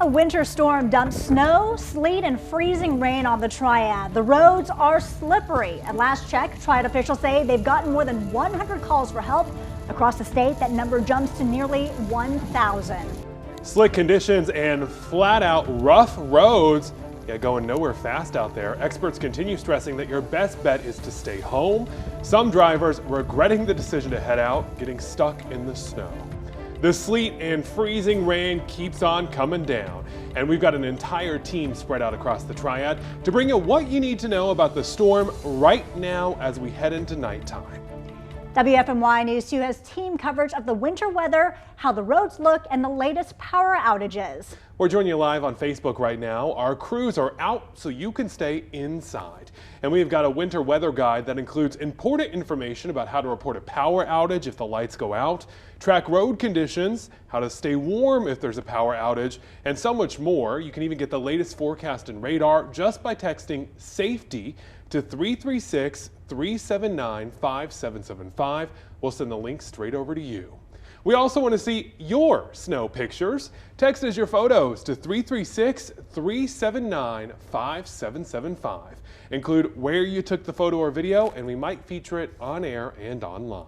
A winter storm dumped snow, sleet, and freezing rain on the Triad. The roads are slippery. At last check, Triad officials say they've gotten more than 100 calls for help. Across the state, that number jumps to nearly 1,000. Slick conditions and flat-out rough roads. Yeah, going nowhere fast out there. Experts continue stressing that your best bet is to stay home. Some drivers regretting the decision to head out, getting stuck in the snow. The sleet and freezing rain keeps on coming down, and we've got an entire team spread out across the Triad to bring you what you need to know about the storm right now as we head into nighttime. WFMY News 2 has team coverage of the winter weather, how the roads look, and the latest power outages. We're joining you live on Facebook right now. Our crews are out so you can stay inside. And we've got a winter weather guide that includes important information about how to report a power outage if the lights go out, track road conditions, how to stay warm if there's a power outage, and so much more. You can even get the latest forecast and radar just by texting SAFETY to 336-379-5775. We'll send the link straight over to you. We also want to see your snow pictures. Text us your photos to 336-379-5775. Include where you took the photo or video, and we might feature it on air and online.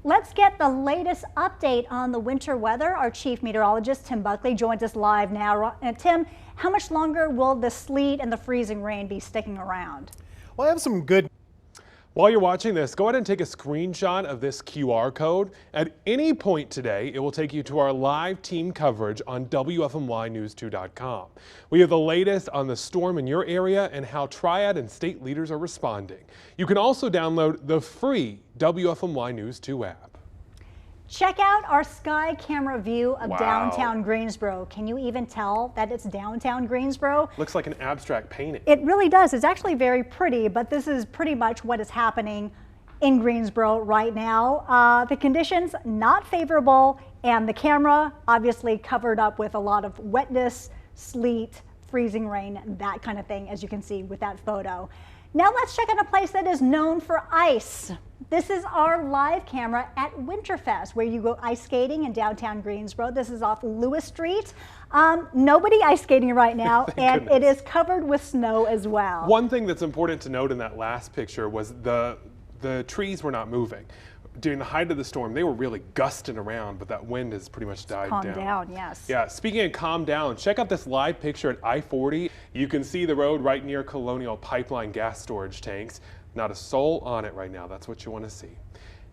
Let's get the latest update on the winter weather. Our chief meteorologist, Tim Buckley, joins us live now. Tim, how much longer will the sleet and the freezing rain be sticking around? Well, I have some good. While you're watching this, go ahead and take a screenshot of this QR code. At any point today, it will take you to our live team coverage on WFMYnews2.com. We have the latest on the storm in your area and how Triad and state leaders are responding. You can also download the free WFMY News 2 app. Check out our sky camera view of Wow. downtown Greensboro. Can you even tell that it's downtown Greensboro? Looks like an abstract painting. It really does. It's actually very pretty, but this is pretty much what is happening in Greensboro right now. The conditions not favorable, and the camera obviously covered up with a lot of wetness, sleet, freezing rain, that kind of thing, as you can see with that photo. Now let's check out a place that is known for ice. This is our live camera at Winterfest, where you go ice skating in downtown Greensboro. This is off Lewis Street. Nobody ice skating right now, and it is covered with snow as well. One thing that's important to note in that last picture was the trees were not moving. During the height of the storm, they were really gusting around, but that wind has pretty much died down. Calm down, yes. Yeah, speaking of calm down, check out this live picture at I-40. You can see the road right near Colonial Pipeline gas storage tanks. Not a soul on it right now. That's what you want to see.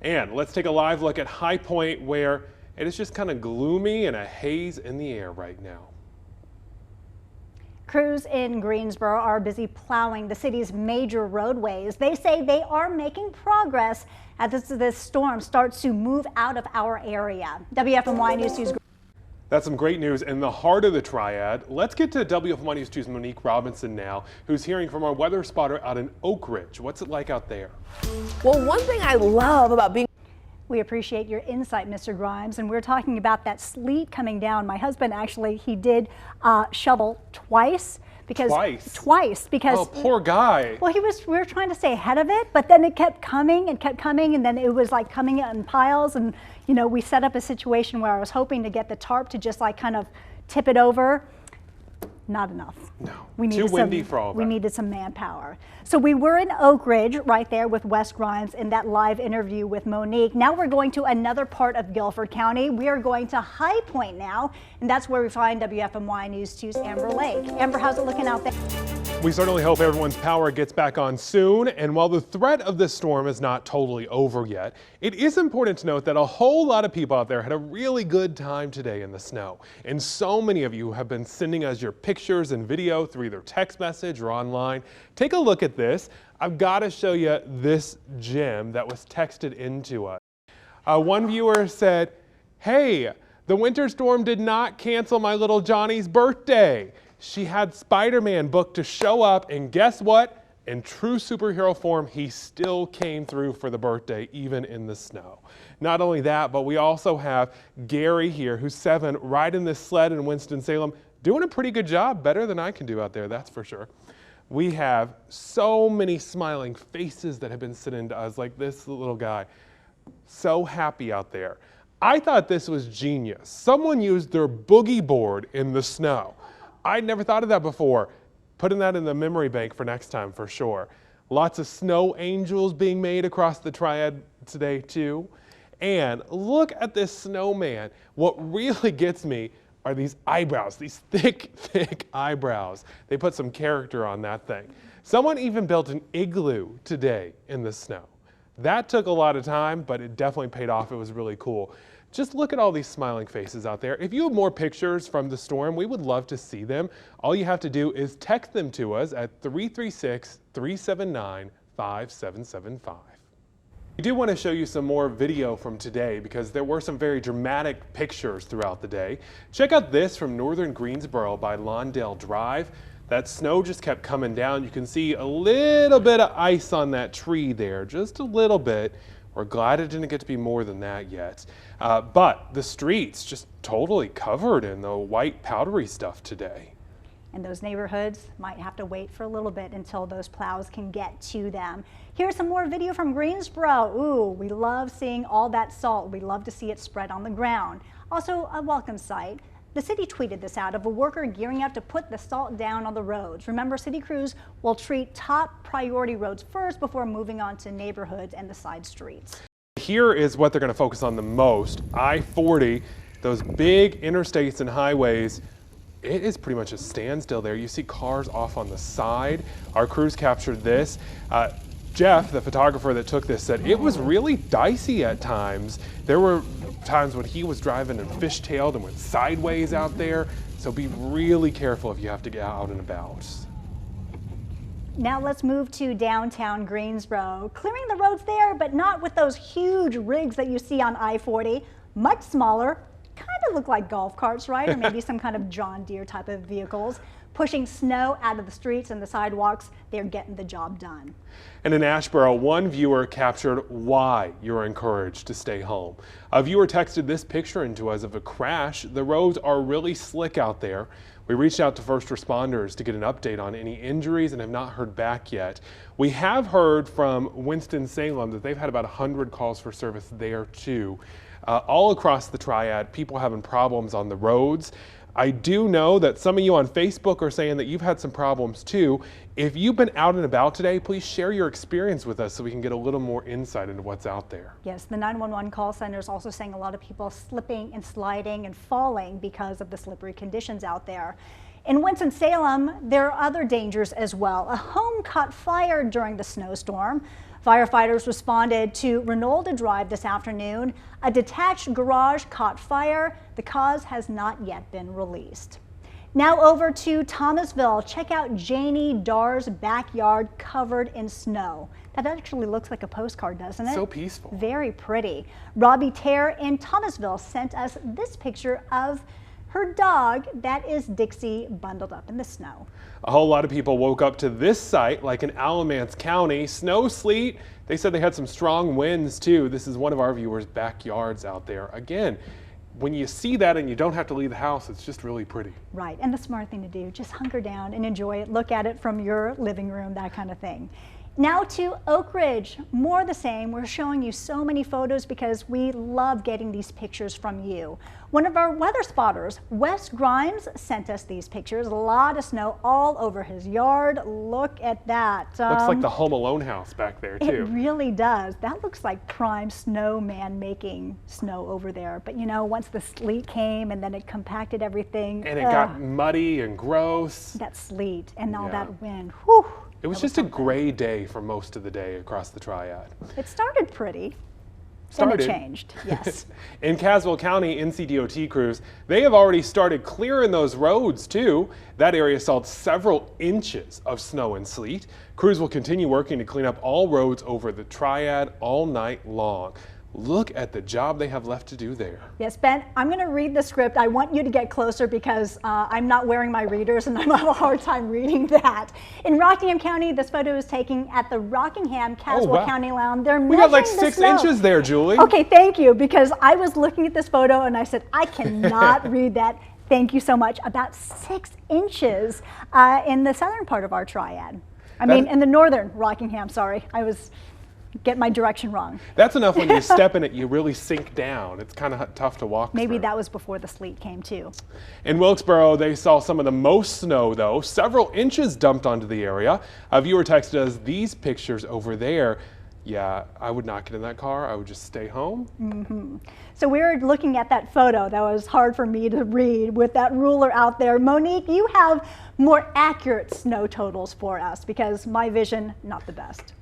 And let's take a live look at High Point, where it is just kind of gloomy and a haze in the air right now. Crews in Greensboro are busy plowing the city's major roadways. They say they are making progress as this storm starts to move out of our area. WFMY News 2's That's some great news in the heart of the Triad. Let's get to WFMY News 2's Monique Robinson now, who's hearing from our weather spotter out in Oak Ridge. What's it like out there? Well, one thing I love about being We appreciate your insight, Mr. Grimes, and we're talking about that sleet coming down. My husband actually, he did shovel twice because Oh, poor guy. Well, we were trying to stay ahead of it, but then it kept coming and kept coming, and then it was like coming in piles. And you know, we set up a situation where I was hoping to get the tarp to just like kind of tip it over. Not enough. No, we too windy for all that. We needed some manpower. So we were in Oak Ridge right there with Wes Grimes in that live interview with Monique. Now we're going to another part of Guilford County. We are going to High Point now, and that's where we find WFMY News 2's Amber Lake. Amber, how's it looking out there? We certainly hope everyone's power gets back on soon, and while the threat of this storm is not totally over yet, it is important to note that a whole lot of people out there had a really good time today in the snow. And so many of you have been sending us your pictures and video through either text message or online. Take a look at this. I've got to show you this gem that was texted into us. One viewer said, "Hey, the winter storm did not cancel my little Johnny's birthday. She had Spider-Man booked to show up, and guess what? In true superhero form, he still came through for the birthday, even in the snow." Not only that, but we also have Gary here, who's 7, riding this sled in Winston-Salem, doing a pretty good job, better than I can do out there, that's for sure. We have so many smiling faces that have been sent in to us, like this little guy. So happy out there. I thought this was genius. Someone used their boogie board in the snow. I'd never thought of that before. Putting that in the memory bank for next time for sure. Lots of snow angels being made across the triad today too. And look at this snowman. What really gets me are these eyebrows, these thick, thick eyebrows. They put some character on that thing. Someone even built an igloo today in the snow. That took a lot of time, but it definitely paid off. It was really cool. Just look at all these smiling faces out there. If you have more pictures from the storm, we would love to see them. All you have to do is text them to us at 336-379-5775. We do want to show you some more video from today because there were some very dramatic pictures throughout the day. Check out this from northern Greensboro by Lawndale Drive. That snow just kept coming down. You can see a little bit of ice on that tree there, just a little bit. We're glad it didn't get to be more than that yet. But the streets just totally covered in the white powdery stuff today. And those neighborhoods might have to wait for a little bit until those plows can get to them. Here's some more video from Greensboro. Ooh, we love seeing all that salt. We love to see it spread on the ground. Also a welcome sight. The city tweeted this out of a worker gearing up to put the salt down on the roads. Remember, city crews will treat top priority roads first before moving on to neighborhoods and the side streets. Here is what they're going to focus on the most. I-40, those big interstates and highways, it is pretty much a standstill there. You see cars off on the side. Our crews captured this. Jeff, the photographer that took this, said it was really dicey at times. There were times when he was driving and fishtailed and went sideways out there. So be really careful if you have to get out and about. Now let's move to downtown Greensboro. Clearing the roads there, but not with those huge rigs that you see on I-40. Much smaller, kind of look like golf carts, right? Or maybe some kind of John Deere type of vehicles. Pushing snow out of the streets and the sidewalks, they're getting the job done. And in Asheboro, one viewer captured why you're encouraged to stay home. A viewer texted this picture into us of a crash. The roads are really slick out there. We reached out to first responders to get an update on any injuries and have not heard back yet. We have heard from Winston-Salem that they've had about 100 calls for service there too. All across the triad, people having problems on the roads. I do know that some of you on Facebook are saying that you've had some problems too. If you've been out and about today, please share your experience with us so we can get a little more insight into what's out there. Yes, the 911 call center is also saying a lot of people slipping and sliding and falling because of the slippery conditions out there. In Winston-Salem, there are other dangers as well. A home caught fire during the snowstorm. Firefighters responded to Reynolda Drive this afternoon. A detached garage caught fire. The cause has not yet been released. Now over to Thomasville. Check out Janie Darr's backyard covered in snow. That actually looks like a postcard, doesn't it? So peaceful. Very pretty. Robbie Terre in Thomasville sent us this picture of her dog, that is Dixie, bundled up in the snow. A whole lot of people woke up to this sight, like in Alamance County. Snow, sleet. They said they had some strong winds too. This is one of our viewers' backyards out there. Again, when you see that and you don't have to leave the house, it's just really pretty. Right, and the smart thing to do, just hunker down and enjoy it. Look at it from your living room, that kind of thing. Now to Oak Ridge, more the same. We're showing you so many photos because we love getting these pictures from you. One of our weather spotters, Wes Grimes, sent us these pictures. A lot of snow all over his yard. Look at that. Looks like the Home Alone house back there too. It really does. That looks like prime snowman making snow over there. But you know, once the sleet came and then it compacted everything. And it got muddy and gross. That sleet and all that wind. Whew. It was just a gray day for most of the day across the triad. It started pretty. Then it changed, yes. In Caswell County, NCDOT crews, they have already started clearing those roads too. That area saw several inches of snow and sleet. Crews will continue working to clean up all roads over the triad all night long. Look at the job they have left to do there. Yes, Ben, I'm going to read the script. I want you to get closer because I'm not wearing my readers and I have a hard time reading that. In Rockingham County, this photo is taken at the Rockingham Caswell County Lounge. They're we got like 6 inches there, Julie. Okay, thank you, because I was looking at this photo and I said, I cannot read that. Thank you so much. About 6 inches in the southern part of our triad. I mean, in the northern Rockingham, sorry. I was get my direction wrong. That's enough when you step in it, you really sink down. It's kind of tough to walk Maybe through. that was before the sleet came too. In Wilkesboro, they saw some of the most snow though. Several inches dumped onto the area. A viewer texted us these pictures over there. Yeah, I would not get in that car. I would just stay home. So we were looking at that photo that was hard for me to read with that ruler out there. Monique, you have more accurate snow totals for us because my vision, not the best.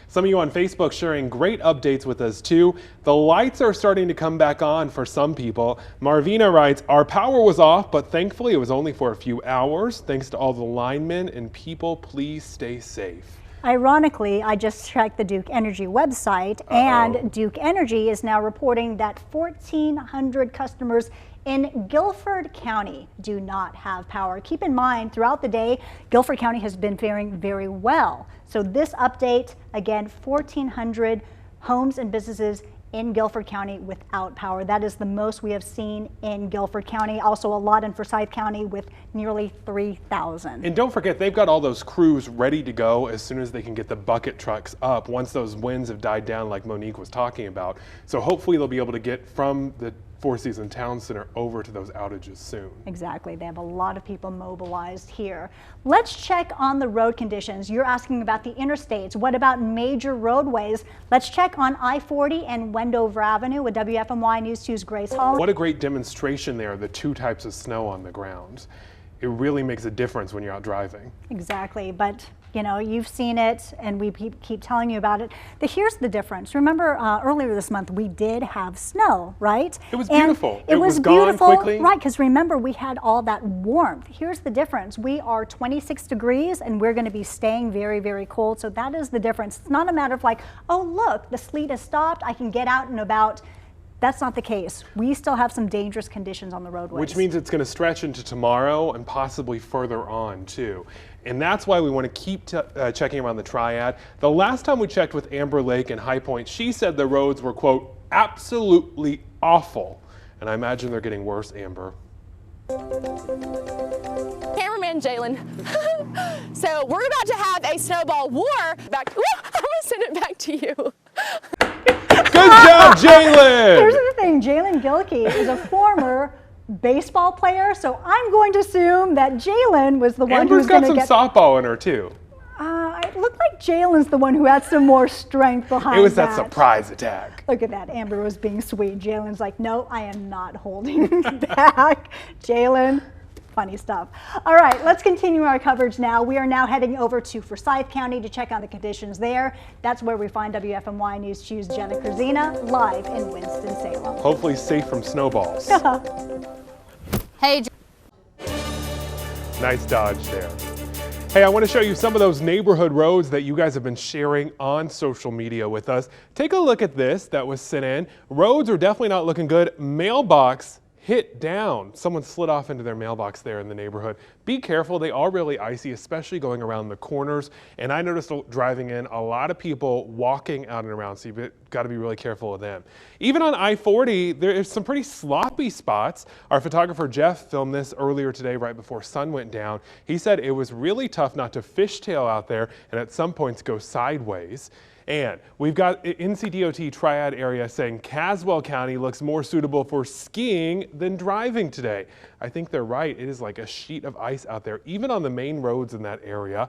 Some of you on Facebook sharing great updates with us too. The lights are starting to come back on for some people. Marvina writes, our power was off, but thankfully it was only for a few hours. Thanks to all the linemen and people, please stay safe. Ironically, I just checked the Duke Energy website, and Duke Energy is now reporting that 1,400 customers in Guilford County do not have power. Keep in mind, throughout the day, Guilford County has been faring very well. So this update, again, 1,400 homes and businesses in Guilford County without power. That is the most we have seen in Guilford County. Also a lot in Forsyth County with nearly 3,000. And don't forget, they've got all those crews ready to go as soon as they can get the bucket trucks up once those winds have died down like Monique was talking about. So hopefully they'll be able to get from the Four Seasons Town Center over to those outages soon. Exactly. They have a lot of people mobilized here. Let's check on the road conditions. You're asking about the interstates. What about major roadways? Let's check on I-40 and Wendover Avenue with WFMY News 2's Grace Hall. What a great demonstration there, the two types of snow on the ground. It really makes a difference when you're out driving. Exactly, but you know, you've seen it and we keep telling you about it. Here's the difference. Remember earlier this month we did have snow, right? It was beautiful. It was gone beautiful, quickly. right, because remember we had all that warmth. Here's the difference. We are 26 degrees and we're going to be staying very, very cold. So that is the difference. It's not a matter of like, oh look, the sleet has stopped, I can get out and about. That's not the case. We still have some dangerous conditions on the roadways. Which means it's going to stretch into tomorrow and possibly further on too. And that's why we want to keep checking around the triad. The last time we checked with Amber Lake and High Point, she said the roads were, quote, absolutely awful. And I imagine they're getting worse, Amber. Cameraman Jalen. So we're about to have a snowball war. I'm gonna send it back to you. Good job, Jalen! Here's the thing, Jalen Gilkey is a former baseball player, so I'm going to assume that Jalen was the one who's going to get... Amber's got some softball in her too. It looked like Jalen's the one who had some more strength behind It was that surprise attack. Look at that, Amber was being sweet. Jalen's like, no, I am not holding back. Jalen, funny stuff. All right, let's continue our coverage now. We are now heading over to Forsyth County to check on the conditions there. That's where we find WFMY News 2's Jenna Kurzina live in Winston-Salem. Hopefully safe from snowballs. Hey. Nice dodge there. Hey, I want to show you some of those neighborhood roads that you guys have been sharing on social media with us. Take a look at this that was sent in. Roads are definitely not looking good. Mailbox hit down. Someone slid off into their mailbox there in the neighborhood. Be careful, they are really icy, especially going around the corners. And I noticed driving in a lot of people walking out and around, so you've got to be really careful of them. Even on I-40, there's some pretty sloppy spots. Our photographer Jeff filmed this earlier today right before sun went down. He said it was really tough not to fishtail out there and at some points go sideways. And we've got NCDOT Triad area saying Caswell County looks more suitable for skiing than driving today. I think they're right. It is like a sheet of ice out there, even on the main roads in that area.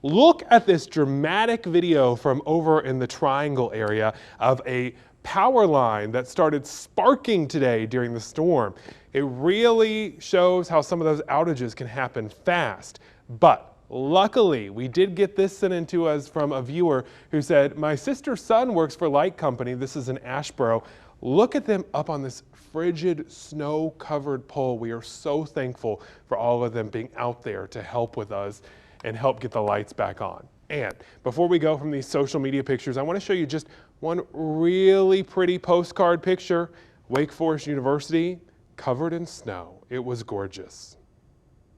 Look at this dramatic video from over in the Triangle area of a power line that started sparking today during the storm. It really shows how some of those outages can happen fast. But luckily, we did get this sent in to us from a viewer who said, my sister's son works for Light Company. This is in Asheboro. Look at them up on this frigid, snow-covered pole. We are so thankful for all of them being out there to help with us and help get the lights back on. And before we go from these social media pictures, I want to show you just one really pretty postcard picture. Wake Forest University covered in snow. It was gorgeous.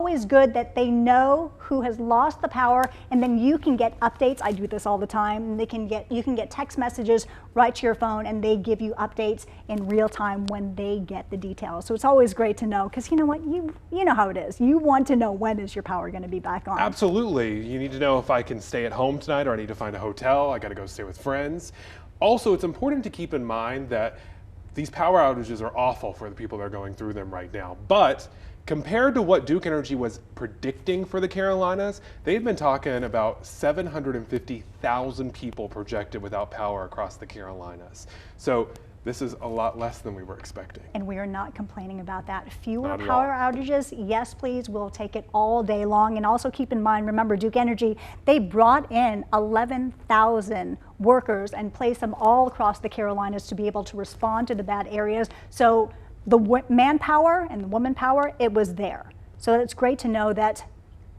always good that they know who has lost the power, and then you can get updates. I do this all the time. You can get text messages right to your phone, and they give you updates in real time when they get the details. So it's always great to know, because you know what, you know how it is. You want to know when is your power going to be back on. Absolutely. You need to know if I can stay at home tonight or I need to find a hotel. I got to go stay with friends. Also, it's important to keep in mind that these power outages are awful for the people that are going through them right now. But compared to what Duke Energy was predicting for the Carolinas, they've been talking about 750,000 people projected without power across the Carolinas. So this is a lot less than we were expecting. And we are not complaining about that. Fewer power outages, yes please, we'll take it all day long. And also keep in mind, remember Duke Energy, they brought in 11,000 workers and placed them all across the Carolinas to be able to respond to the bad areas. So the manpower and the woman power, it was there. So it's great to know that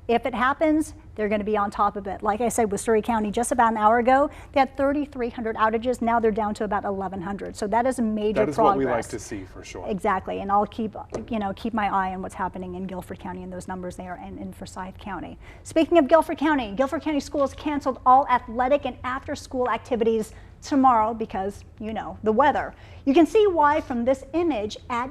if it happens, they're going to be on top of it. Like I said, with Surrey County, just about an hour ago, they had 3,300 outages. Now they're down to about 1,100. So that is a major progress. That is what we like to see, for sure. Exactly, and I'll keep my eye on what's happening in Guilford County and those numbers there, and in Forsyth County. Speaking of Guilford County Schools canceled all athletic and after-school activities tomorrow because, the weather. You can see why from this image at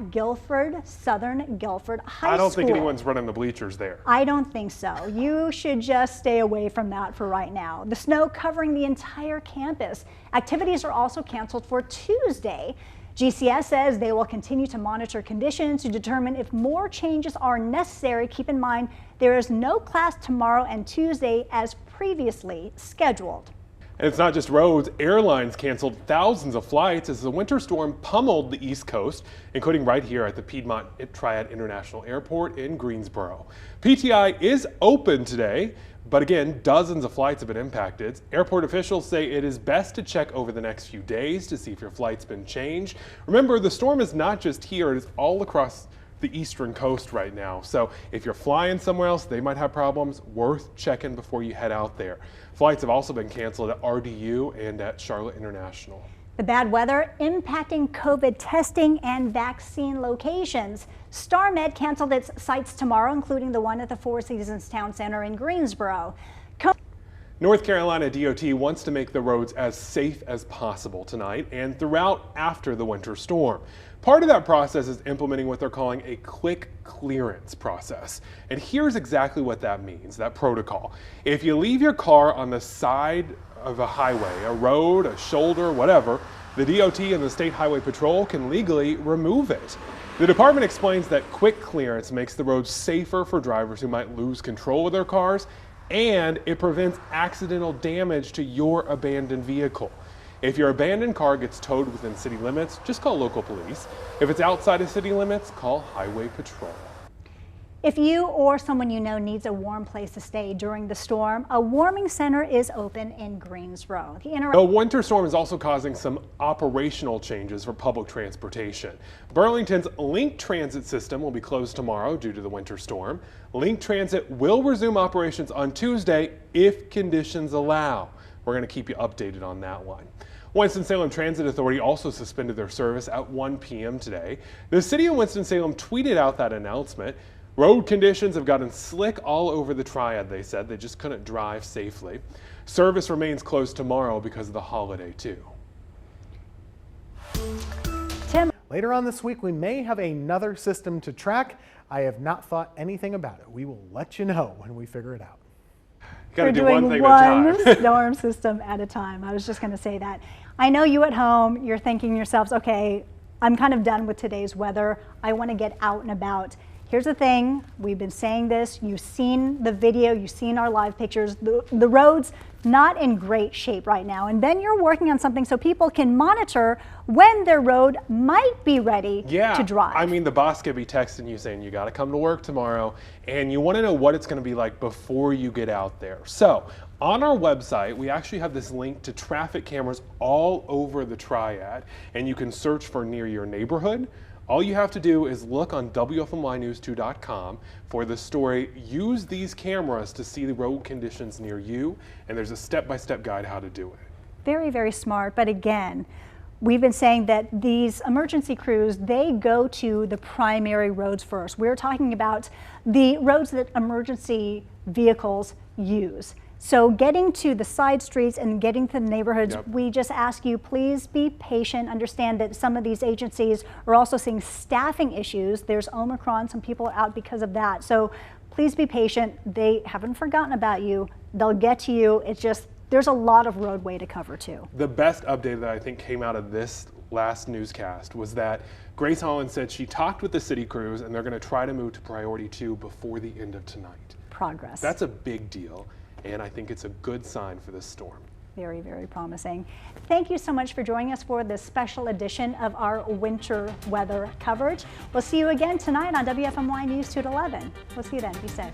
Southern Guilford High School. I don't think anyone's running the bleachers there. I don't think so. You should just stay away from that for right now. The snow covering the entire campus. Activities are also canceled for Tuesday. GCS says they will continue to monitor conditions to determine if more changes are necessary. Keep in mind, there is no class tomorrow and Tuesday as previously scheduled. And it's not just roads. Airlines canceled thousands of flights as the winter storm pummeled the East Coast, including right here at the Piedmont Triad International Airport in Greensboro. PTI is open today, but again, dozens of flights have been impacted. Airport officials say it is best to check over the next few days to see if your flight's been changed. Remember, the storm is not just here, it is all across the eastern coast right now. So if you're flying somewhere else, they might have problems. Worth checking before you head out there. Flights have also been canceled at RDU and at Charlotte International. The bad weather impacting COVID testing and vaccine locations. StarMed canceled its sites tomorrow, including the one at the Four Seasons Town Center in Greensboro. North Carolina DOT wants to make the roads as safe as possible tonight and throughout after the winter storm. Part of that process is implementing what they're calling a quick clearance process. And here's exactly what that means, that protocol. If you leave your car on the side of a highway, a road, a shoulder, whatever, the DOT and the State Highway Patrol can legally remove it. The department explains that quick clearance makes the roads safer for drivers who might lose control of their cars, and it prevents accidental damage to your abandoned vehicle. If your abandoned car gets towed within city limits, just call local police. If it's outside of city limits, call Highway Patrol. If you or someone you know needs a warm place to stay during the storm, a warming center is open in Greensboro. The winter storm is also causing some operational changes for public transportation. Burlington's Link Transit system will be closed tomorrow due to the winter storm. Link Transit will resume operations on Tuesday if conditions allow. We're going to keep you updated on that one. Winston-Salem Transit Authority also suspended their service at 1 p.m. today. The city of Winston-Salem tweeted out that announcement. Road conditions have gotten slick all over the Triad, they said. They just couldn't drive safely. Service remains closed tomorrow because of the holiday, too. Tim. Later on this week, we may have another system to track. I have not thought anything about it. We will let you know when we figure it out. Got to do doing one thing at a one time. storm system at a time. I was just going to say that. I know you at home, you're thinking yourselves, okay, I'm kind of done with today's weather. I want to get out and about. Here's the thing, we've been saying this, you've seen the video, you've seen our live pictures, the roads not in great shape right now. And Ben, you're working on something so people can monitor when their road might be ready to drive. I mean, the boss could be texting you saying you got to come to work tomorrow and you want to know what it's going to be like before you get out there. So on our website, we actually have this link to traffic cameras all over the Triad, and you can search for near your neighborhood. All you have to do is look on WFMYnews2.com for the story, use these cameras to see the road conditions near you, and there's a step-by-step guide how to do it. Very, very smart, but again, we've been saying that these emergency crews, they go to the primary roads first. We're talking about the roads that emergency vehicles use. So getting to the side streets and getting to the neighborhoods, we just ask you, please be patient. Understand that some of these agencies are also seeing staffing issues. There's Omicron, some people are out because of that. So please be patient. They haven't forgotten about you. They'll get to you. It's just, there's a lot of roadway to cover too. The best update that I think came out of this last newscast was that Grace Holland said she talked with the city crews and they're going to try to move to priority 2 before the end of tonight. Progress. That's a big deal. And I think it's a good sign for this storm. Very, very promising. Thank you so much for joining us for this special edition of our winter weather coverage. We'll see you again tonight on WFMY News 2 at 11. We'll see you then. Be safe.